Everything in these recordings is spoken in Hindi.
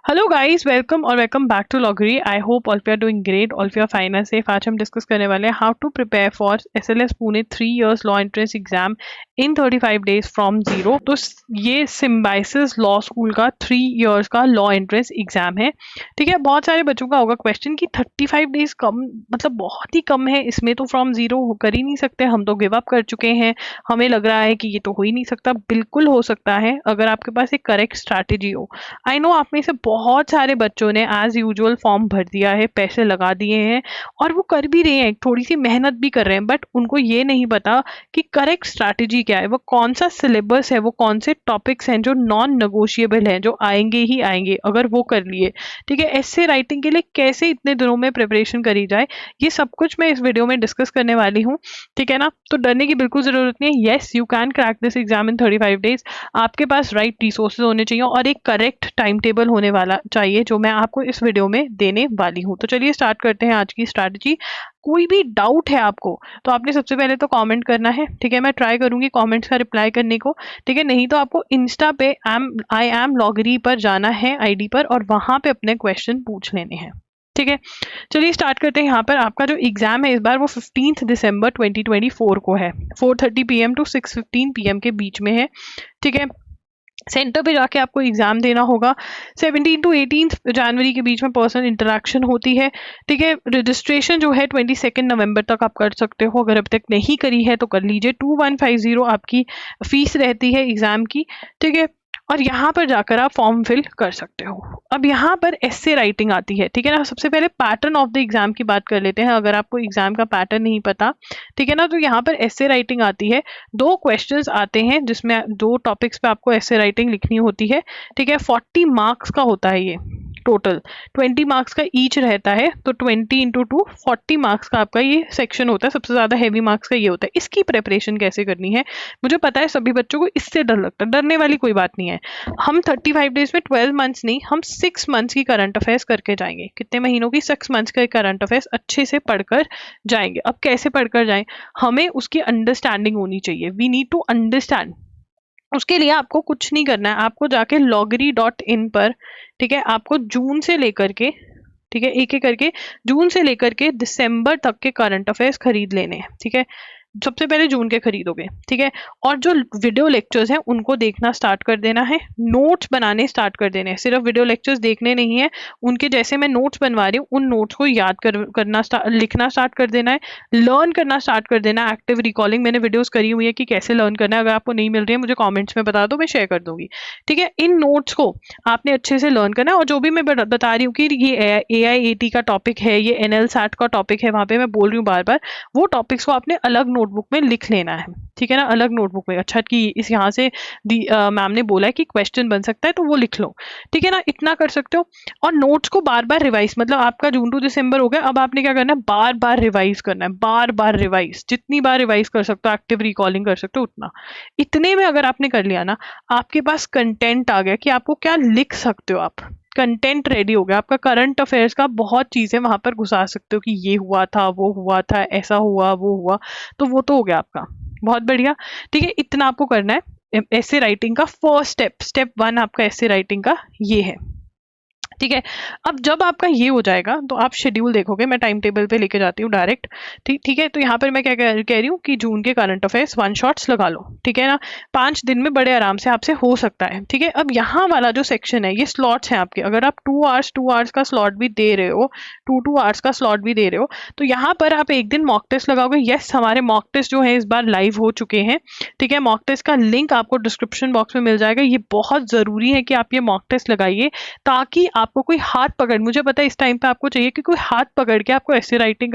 हेलो गाइस, वेलकम और वेलकम बैक टू लॉगरी। I hope all you are doing great, all you are fine and safe. आज हम डिस्कस करने वाले हैं how to prepare for SLS Pune 3 years law entrance exam in 35 days from zero. तो ये सिम्बाइसिस लॉ स्कूल का 3 इयर्स का लॉ एंट्रेंस एग्जाम है। ठीक है, बहुत सारे बच्चों का होगा क्वेश्चन कि 35 डेज कम, मतलब बहुत ही कम है, इसमें तो फ्रॉम जीरो कर ही नहीं सकते, हम तो गिव अप कर चुके हैं, हमें लग रहा है कि ये तो हो ही नहीं सकता। बिल्कुल हो सकता है अगर आपके पास एक करेक्ट स्ट्रैटेजी हो। आई नो आप में से बहुत सारे बच्चों ने एज यूजुअल फॉर्म भर दिया है, पैसे लगा दिए हैं और वो कर भी रहे हैं, थोड़ी सी मेहनत भी कर रहे हैं, बट उनको ये नहीं पता कि करेक्ट स्ट्रैटेजी क्या है, वो कौन सा सिलेबस है, वो कौन से टॉपिक्स हैं जो नॉन नेगोशिएबल हैं, जो आएंगे ही आएंगे अगर वो कर लिए। ठीक है, ऐसे राइटिंग के लिए कैसे इतने दिनों में प्रिपरेशन करी जाए, ये सब कुछ मैं इस वीडियो में डिस्कस करने वाली हूँ। ठीक है ना, तो डरने की बिल्कुल जरूरत नहीं है। Yes, you can crack this exam in 35 days. आपके पास राइट रिसोर्सेज होने चाहिए और एक करेक्ट टाइम टेबल होने वाला चाहिए, जो मैं आपको इस वीडियो में देने वाली हूँ। तो चलिए स्टार्ट करते हैं आज की स्ट्रैटेजी। कोई भी डाउट है आपको तो आपने सबसे पहले तो कमेंट करना है। ठीक है, मैं ट्राई करूंगी कमेंट्स का रिप्लाई करने को। ठीक है, नहीं तो आपको इंस्टा पे आई एम लॉगरी पर जाना है, आईडी पर, और वहां पे अपने क्वेश्चन पूछ लेने हैं। ठीक है, चलिए स्टार्ट करते हैं। यहाँ पर आपका जो एग्जाम है इस बार वो 15 दिसंबर 2024 को है। 4:30 PM टू 6:15 PM के बीच में है। ठीक है, सेंटर पे जाके आपको एग्जाम देना होगा। 17 टू 18 जनवरी के बीच में पर्सनल इंटरेक्शन होती है। ठीक है, रजिस्ट्रेशन जो है 22 नवंबर तक आप कर सकते हो, अगर अब तक नहीं करी है तो कर लीजिए। 2150 आपकी फीस रहती है एग्जाम की। ठीक है, और यहाँ पर जाकर आप फॉर्म फिल कर सकते हो। अब यहाँ पर एस्से राइटिंग आती है। ठीक है ना, सबसे पहले पैटर्न ऑफ द एग्जाम की बात कर लेते हैं, अगर आपको एग्जाम का पैटर्न नहीं पता। ठीक है ना, तो यहाँ पर एस्से राइटिंग आती है। 2 क्वेश्चंस आते हैं जिसमें 2 टॉपिक्स पे आपको एस्से राइटिंग लिखनी होती है। ठीक है, 40 मार्क्स का होता है ये टोटल। 20 मार्क्स का ईच रहता है, तो 20 इंटू 2 40 मार्क्स का आपका ये सेक्शन होता है। सबसे ज्यादा हैवी मार्क्स का ये होता है। इसकी प्रिपरेशन कैसे करनी है, मुझे पता है सभी बच्चों को इससे डर लगता है, डरने वाली कोई बात नहीं है। हम 35 डेज में 12 मंथ्स नहीं, हम 6 मंथ्स की करंट अफेयर्स करके जाएंगे। कितने महीनों की? 6 मंथ्स का करंट अफेयर्स अच्छे से पढ़कर जाएंगे। अब कैसे पढ़कर जाएं, हमें उसकी अंडरस्टैंडिंग होनी चाहिए। We need to understand. उसके लिए आपको कुछ नहीं करना है, आपको जाके loggery.in पर, ठीक है, आपको जून से लेकर के, ठीक है, एक एक करके जून से लेकर के दिसंबर तक के करंट अफेयर्स खरीद लेने हैं। ठीक है, सबसे पहले जून के खरीदोगे। ठीक है, और जो वीडियो लेक्चर्स हैं उनको देखना स्टार्ट कर देना है, नोट्स बनाने स्टार्ट कर देने हैं। सिर्फ वीडियो लेक्चर्स देखने नहीं है, उनके जैसे मैं नोट्स बनवा रही हूँ उन नोट्स को याद करना लिखना स्टार्ट कर देना है, लर्न करना स्टार्ट कर देना है। एक्टिव रिकॉलिंग मैंने वीडियोस करी हुई है कि कैसे लर्न करना है, अगर आपको नहीं मिल रही है मुझे कॉमेंट्स में बता दो, मैं शेयर कर दूंगी। ठीक है, इन नोट्स को आपने अच्छे से लर्न करना है, और जो भी मैं बता रही हूँ कि ये AIAT का टॉपिक है, ये NLSAT का टॉपिक है, वहां पे मैं बोल रही हूँ बार बार, वो टॉपिक्स को आपने अलग नोटबुक में लिख लेना है। ठीक है ना, अलग नोटबुक में। अच्छा कि इस यहाँ से मैम ने बोला है कि क्वेश्चन बन सकता है तो वो लिख लो। ठीक है ना, इतना कर सकते हो। और नोट्स को बार बार रिवाइज, मतलब आपका जून टू दिसंबर हो गया, अब आपने क्या करना है, बार बार रिवाइज करना है, बार बार रिवाइज, जितनी बार रिवाइज कर सकते हो, एक्टिव रिकॉलिंग कर सकते हो उतना। इतने में अगर आपने कर लिया ना, आपके पास कंटेंट आ गया कि आपको क्या लिख सकते हो। आप कंटेंट रेडी हो गया आपका, करंट अफेयर्स का बहुत चीजें वहां पर घुसा सकते हो कि ये हुआ था, वो हुआ था, ऐसा हुआ, वो हुआ, तो वो तो हो गया आपका। बहुत बढ़िया। ठीक है, इतना आपको करना है। ऐसे राइटिंग का फर्स्ट स्टेप 1 आपका ऐसे राइटिंग का ये है। ठीक है, अब जब आपका ये हो जाएगा तो आप शेड्यूल देखोगे, मैं टाइम टेबल पे लेके जाती हूँ डायरेक्ट। ठीक है, तो यहाँ पर मैं क्या कह रही हूँ कि जून के करंट अफेयर्स 1 शॉट्स लगा लो। ठीक है ना, 5 दिन में बड़े आराम से आपसे हो सकता है। ठीक है, अब यहाँ वाला जो सेक्शन है, ये स्लॉट्स हैं आपके। अगर आप 2 आवर्स का स्लॉट भी दे रहे हो, 2 आवर्स का स्लॉट भी दे रहे हो, तो यहाँ पर आप एक दिन मॉक टेस्ट लगाओगे। यस, हमारे मॉक टेस्ट जो है इस बार लाइव हो चुके हैं। ठीक है, मॉक टेस्ट का लिंक आपको डिस्क्रिप्शन बॉक्स में मिल जाएगा। ये बहुत जरूरी है कि आप ये मॉक टेस्ट लगाइए, ताकि आपको कोई हाथ पकड़, मुझे पता है इस टाइम पे आपको चाहिए कि कोई हाथ पकड़ के आपको ऐसे राइटिंग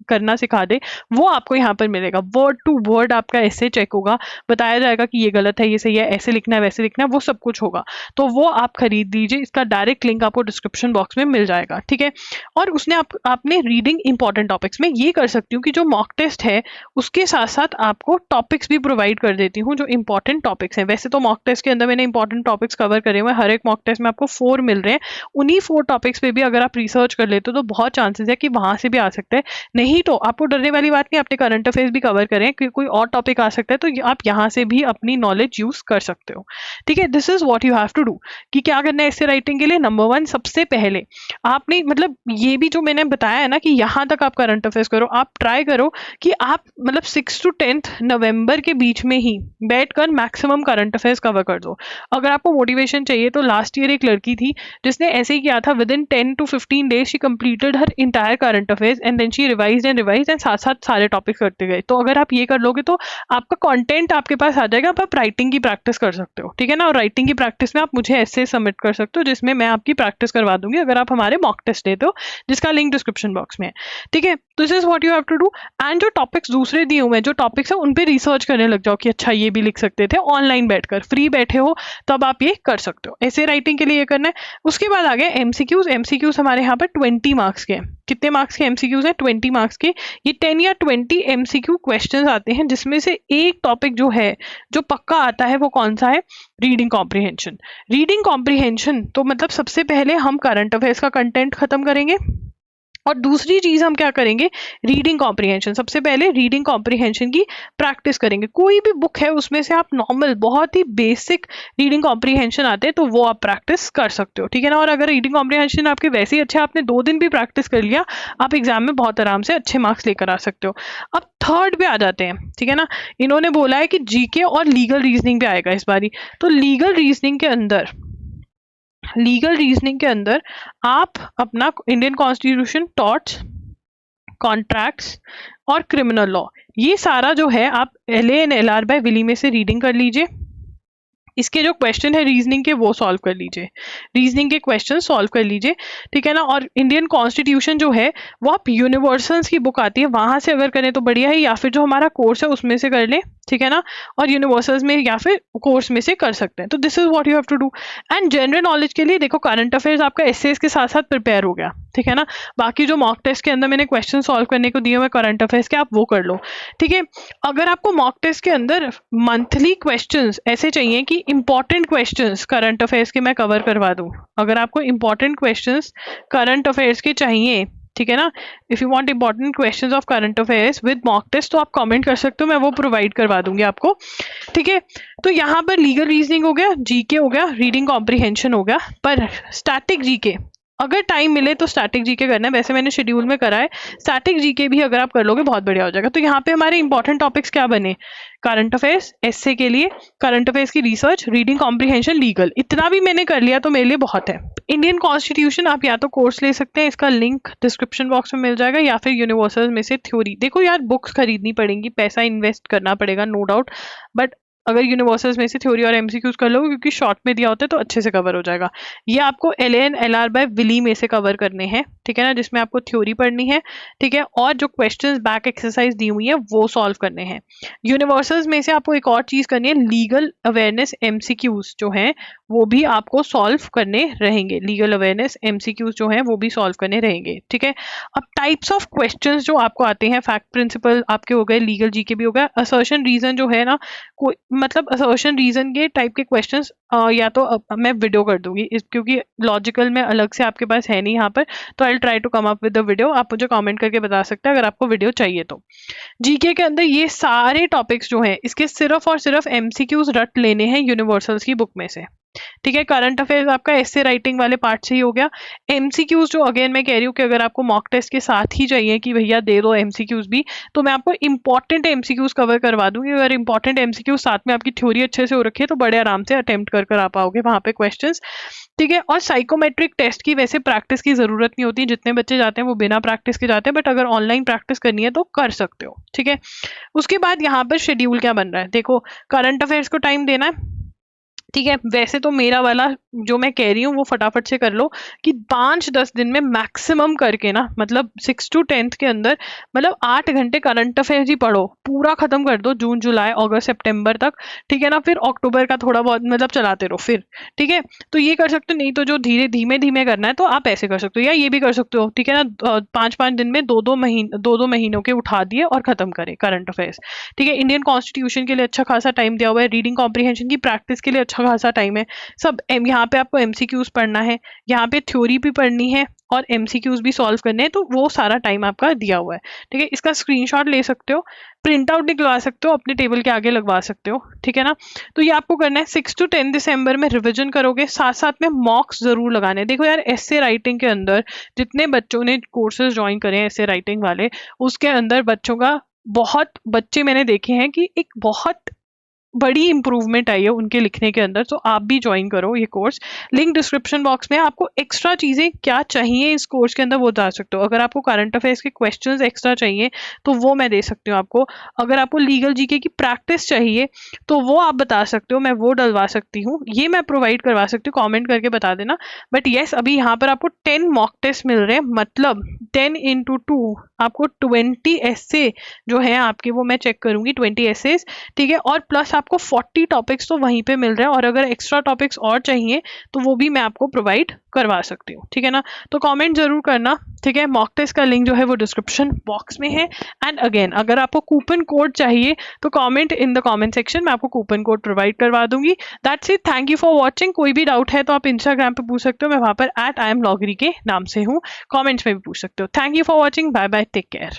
करना सिखा दे, वो आपको यहाँ पर मिलेगा। वर्ड टू वर्ड आपका ऐसे चेक होगा, बताया जाएगा कि ये गलत है, ये सही है, ऐसे लिखना है, वैसे लिखना है, वो सब कुछ होगा। तो वो आप खरीद लीजिए, इसका डायरेक्ट लिंक आपको डिस्क्रिप्शन बॉक्स में मिल जाएगा। ठीक है, और उसने आपने रीडिंग इंपॉर्टेंट टॉपिक्स में ये कर सकती हूँ कि जो मॉक टेस्ट है उसके साथ साथ आपको टॉपिक्स भी प्रोवाइड कर देती हूँ जो इंपॉर्टेंट टॉपिक्स हैं। वैसे तो मॉक टेस्ट के अंदर मैंने इंपॉर्टेंट टॉपिक्स कवर करे हुए हैं, हर एक मॉक टेस्ट में आपको 4 मिल रहे हैं, उन्हीं 4 टॉपिक्स पे भी अगर आप रिसर्च कर लेते हो तो बहुत चांसेस है कि वहां से भी आ सकता है। नहीं तो आपको डरने वाली बात नहीं, अपने करंट अफेयर्स भी कवर करें कि कोई और टॉपिक आ सकता है तो आप यहाँ से भी अपनी नॉलेज यूज कर सकते हो। ठीक है, this is what you have to do कि क्या करना है ऐसे राइटिंग के लिए। नंबर 1, सबसे पहले आपने मतलब ये भी जो मैंने बताया है ना कि यहाँ तक आप करंट अफेयर्स करो, आप ट्राई करो कि आप मतलब 6 to 10 नवंबर के बीच में ही बैठकर मैक्सिमम करंट अफेयर्स कवर कर दो। अगर आपको मोटिवेशन चाहिए तो लास्ट ईयर एक लड़की थी जिसने ऐसे ही किया था, within 10 to 15 days she completed her entire current affairs and then she revised and साथ साथ सारे टॉपिक्स करते गए। तो अगर आप ये कर लोगे तो आपका कंटेंट आपके पास आ जाएगा, आप राइटिंग की प्रैक्टिस कर सकते हो। ठीक है ना, और राइटिंग की प्रैक्टिस में आप मुझे ऐसे सबमिट कर सकते हो जिसमें मैं आपकी प्रैक्टिस करवा दूंगी अगर आप हमारे मॉक टेस्ट देते हो, जिसका लिंक डिस्क्रिप्शन बॉक्स में है। ठीक है, this is what you have to do. And जो टॉपिक्स दूसरे दिए हुए हैं, जो टॉपिक्स है उन पे रिसर्च करने लग जाओ कि अच्छा ये भी लिख सकते थे, ऑनलाइन बैठकर फ्री बैठे हो तब आप ये कर सकते हो। ऐसे राइटिंग के लिए ये करना है। उसके बाद आ गए एमसीक्यूज। एमसीक्यूज हमारे यहाँ पर 20 मार्क्स के हैं। कितने मार्क्स के एमसीक्यूज हैं? 20 मार्क्स के। ये 10 या 20 एमसीक्यू क्वेश्चंस आते हैं जिसमें से एक टॉपिक जो है जो पक्का आता है वो कौन सा है? Reading comprehension. रीडिंग कॉम्प्रिहेंशन तो मतलब सबसे पहले हम करंट अफेयर्स का कंटेंट खत्म करेंगे और दूसरी चीज हम क्या करेंगे? Reading comprehension. सबसे पहले रीडिंग कॉम्प्रिहेंशन की प्रैक्टिस करेंगे। कोई भी बुक है उसमें से आप नॉर्मल बहुत ही बेसिक रीडिंग कॉम्प्रिहेंशन आते हैं तो वो आप प्रैक्टिस कर सकते हो। ठीक है ना, और अगर रीडिंग कॉम्प्रिहेंशन आपके वैसे ही अच्छे, आपने 2 दिन भी प्रैक्टिस कर लिया, आप एग्जाम में बहुत आराम से अच्छे मार्क्स लेकर आ सकते हो। अब थर्ड पे आ जाते हैं। ठीक है ना, इन्होंने बोला है कि जीके और लीगल रीजनिंग पे आएगा इस बारी। तो लीगल रीजनिंग के अंदर आप अपना इंडियन कॉन्स्टिट्यूशन, टॉर्ट्स, कॉन्ट्रैक्ट्स और क्रिमिनल लॉ, ये सारा जो है आप LA and LR by Wiley में से रीडिंग कर लीजिए। इसके जो क्वेश्चन है रीजनिंग के वो सॉल्व कर लीजिए, रीजनिंग के क्वेश्चन सॉल्व कर लीजिए। ठीक है ना, और इंडियन कॉन्स्टिट्यूशन जो है वो आप यूनिवर्सल्स की बुक आती है वहां से अगर करें तो बढ़िया है, या फिर जो हमारा कोर्स है उसमें से कर ले। ठीक है ना, और यूनिवर्सल्स में या फिर कोर्स में से कर सकते हैं। तो this is what you have to do. And general knowledge के लिए देखो, करंट अफेयर्स आपका एसेस के साथ साथ प्रिपेयर हो गया। ठीक है ना, बाकी जो मॉक टेस्ट के अंदर मैंने क्वेश्चन सॉल्व करने को दिए हुए करंट अफेयर्स के, आप वो कर लो। ठीक है, अगर आपको मॉक टेस्ट के अंदर मंथली क्वेश्चंस ऐसे चाहिए कि इंपॉर्टेंट क्वेश्चंस करंट अफेयर्स के मैं कवर करवा दूं, अगर आपको इंपॉर्टेंट क्वेश्चंस करंट अफेयर्स के चाहिए, ठीक है ना, if you want important questions of current affairs with mock test तो आप कमेंट कर सकते हो, मैं वो प्रोवाइड करवा दूंगी आपको। ठीक है, तो यहाँ पर लीगल रीजनिंग हो गया, जीके हो गया, रीडिंग कॉम्प्रिहेंशन हो गया, पर स्टैटिक जीके अगर टाइम मिले तो स्टैटिक जीके करना है। वैसे मैंने शेड्यूल में करा है, स्टैटिक जीके भी अगर आप कर लोगे बहुत बढ़िया हो जाएगा। तो यहाँ पे हमारे इंपॉर्टेंट टॉपिक्स क्या बने? करंट अफेयर्स, एसए के लिए करंट अफेयर्स की रिसर्च, रीडिंग कॉम्प्रिहेंशन, लीगल, इतना भी मैंने कर लिया तो मेरे लिए बहुत है। इंडियन कॉन्स्टिट्यूशन आप या तो कोर्स ले सकते हैं, इसका लिंक डिस्क्रिप्शन बॉक्स में मिल जाएगा, या फिर यूनिवर्सल में से थ्योरी। देखो यार, बुक्स खरीदनी पड़ेंगी, पैसा इन्वेस्ट करना पड़ेगा, नो डाउट, बट अगर यूनिवर्सल्स में से थ्योरी और एमसीक्यूज कर लो क्योंकि शॉर्ट में दिया होता है तो अच्छे से कवर हो जाएगा। ये आपको LA and LR by Wiley में से कवर करने हैं। ठीक है ना, जिसमें आपको थ्योरी पढ़नी है। ठीक है, और जो क्वेश्चंस बैक एक्सरसाइज दी हुई है वो सॉल्व करने हैं। यूनिवर्सल्स में से आपको एक और चीज करनी है, लीगल अवेयरनेस एमसीक्यूज जो है वो भी आपको सॉल्व करने रहेंगे। लीगल अवेयरनेस एमसीक्यूज जो है वो भी सॉल्व करने रहेंगे। ठीक है, अब टाइप्स ऑफ क्वेश्चंस जो आपको आते हैं, फैक्ट प्रिंसिपल आपके हो गए, लीगल जीके भी हो गया, असर्शन रीजन जो है ना, कोई मतलब असर्शन रीजन के टाइप के क्वेश्चंस या तो मैं वीडियो कर दूंगी क्योंकि लॉजिकल में अलग से आपके पास है नहीं यहाँ पर, तो I try to come up with the video. आप मुझे कमेंट करके बता सकते हैं अगर आपको वीडियो चाहिए तो। जीके के अंदर ये सारे टॉपिक्स जो हैं इसके सिर्फ और सिर्फ एमसीक्यूज रट लेने हैं यूनिवर्सल्स की बुक में से। ठीक है, करंट अफेयर्स आपका ऐसे राइटिंग वाले पार्ट से ही हो गया। एमसीक्यूज जो अगेन मैं कह रही हूँ कि अगर आपको मॉक टेस्ट के साथ ही चाहिए कि भैया दे दो एमसीक्यूज भी, तो मैं आपको इंपॉर्टेंट एमसीक्यूज कवर करवा दूंगी। अगर इंपॉर्टेंट एमसीक्यूज साथ में आपकी थ्योरी अच्छे से हो रखी है तो बड़े आराम से अटेम्प्ट कर आ पाओगे वहां पे क्वेश्चंस। ठीक है, और साइकोमेट्रिक टेस्ट की वैसे प्रैक्टिस की जरूरत नहीं होती, जितने बच्चे जाते हैं वो बिना प्रैक्टिस के जाते हैं, बट अगर ऑनलाइन प्रैक्टिस करनी है तो कर सकते हो। ठीक है, उसके बाद यहाँ पर शेड्यूल क्या बन रहा है, देखो करंट अफेयर्स को टाइम देना है। ठीक है, वैसे तो मेरा वाला जो मैं कह रही हूँ वो फटाफट से कर लो कि 5-10 दिन में मैक्सिमम करके ना, मतलब 6 to 10 के अंदर मतलब 8 घंटे करंट अफेयर्स ही पढ़ो, पूरा खत्म कर दो जून जुलाई अगस्त सितंबर तक। ठीक है ना, फिर अक्टूबर का थोड़ा बहुत मतलब चलाते रहो फिर। ठीक है, तो ये कर सकते हो, नहीं तो जो धीमे धीमे करना है तो आप ऐसे कर सकते हो, या ये भी कर सकते हो। ठीक है ना, 5-5 दिन में 2-2 महीनों के उठा दिए और खत्म करे करंट अफेयर्स। ठीक है, इंडियन कॉन्स्टिट्यूशन के लिए अच्छा खासा टाइम दिया हुआ है, रीडिंग कॉम्प्रिहेंशन की प्रैक्टिस के लिए अच्छा खासा टाइम है। सब यहाँ पे आपको MCQs पढ़ना है, यहाँ पे थ्योरी भी पढ़नी है और MCQs भी सॉल्व करने हैं, तो वो सारा टाइम आपका दिया हुआ है। ठीक है, इसका स्क्रीनशॉट ले सकते हो, प्रिंट आउट निकलवा सकते हो, अपने टेबल के आगे लगवा सकते हो। ठीक है ना, तो ये आपको करना है। 6 to 10 दिसंबर में रिविजन करोगे, साथ साथ में मॉक्स जरूर लगाने। देखो यार, एसे राइटिंग के अंदर जितने बच्चों ने कोर्सेज ज्वाइन करे हैं एसे राइटिंग वाले, उसके अंदर बच्चों का बहुत बच्चे मैंने देखे हैं कि एक बहुत बड़ी इंप्रूवमेंट आई है उनके लिखने के अंदर। तो आप भी ज्वाइन करो ये कोर्स। लिंक डिस्क्रिप्शन बॉक्स में। आपको एक्स्ट्रा चीज़ें क्या चाहिए इस कोर्स के अंदर वो बता सकते हो। अगर आपको करंट अफेयर्स के क्वेश्चंस एक्स्ट्रा चाहिए तो वो मैं दे सकती हूँ आपको। अगर आपको लीगल जीके की प्रैक्टिस चाहिए तो वो आप बता सकते हो, मैं वो डलवा सकती हूँ, ये मैं प्रोवाइड करवा सकती हूँ। कॉमेंट करके बता देना। बट येस, अभी यहाँ पर आपको 10 मॉक टेस्ट मिल रहे हैं, मतलब 10 into 2 आपको 20 ऐसे जो है आपके, वो मैं चेक करूंगी 20 एसेज। ठीक है, और प्लस आपको 40 टॉपिक्स तो वहीं पे मिल रहे हैं, और अगर एक्स्ट्रा टॉपिक्स और चाहिए तो वो भी मैं आपको प्रोवाइड करवा सकती हूँ। ठीक है ना, तो कमेंट जरूर करना। ठीक है, मॉक टेस्ट का लिंक जो है वो डिस्क्रिप्शन बॉक्स में है। एंड अगेन, अगर आपको कूपन कोड चाहिए तो comment in the comment section, मैं आपको कूपन कोड प्रोवाइड करवा दूंगी। That's it, thank you for watching. कोई भी डाउट है तो आप इंस्टाग्राम पे पूछ सकते हो, मैं वहां पर @IamLogri के नाम से हूँ। कॉमेंट्स में भी पूछ सकते हो। Thank you for watching, bye bye, take care.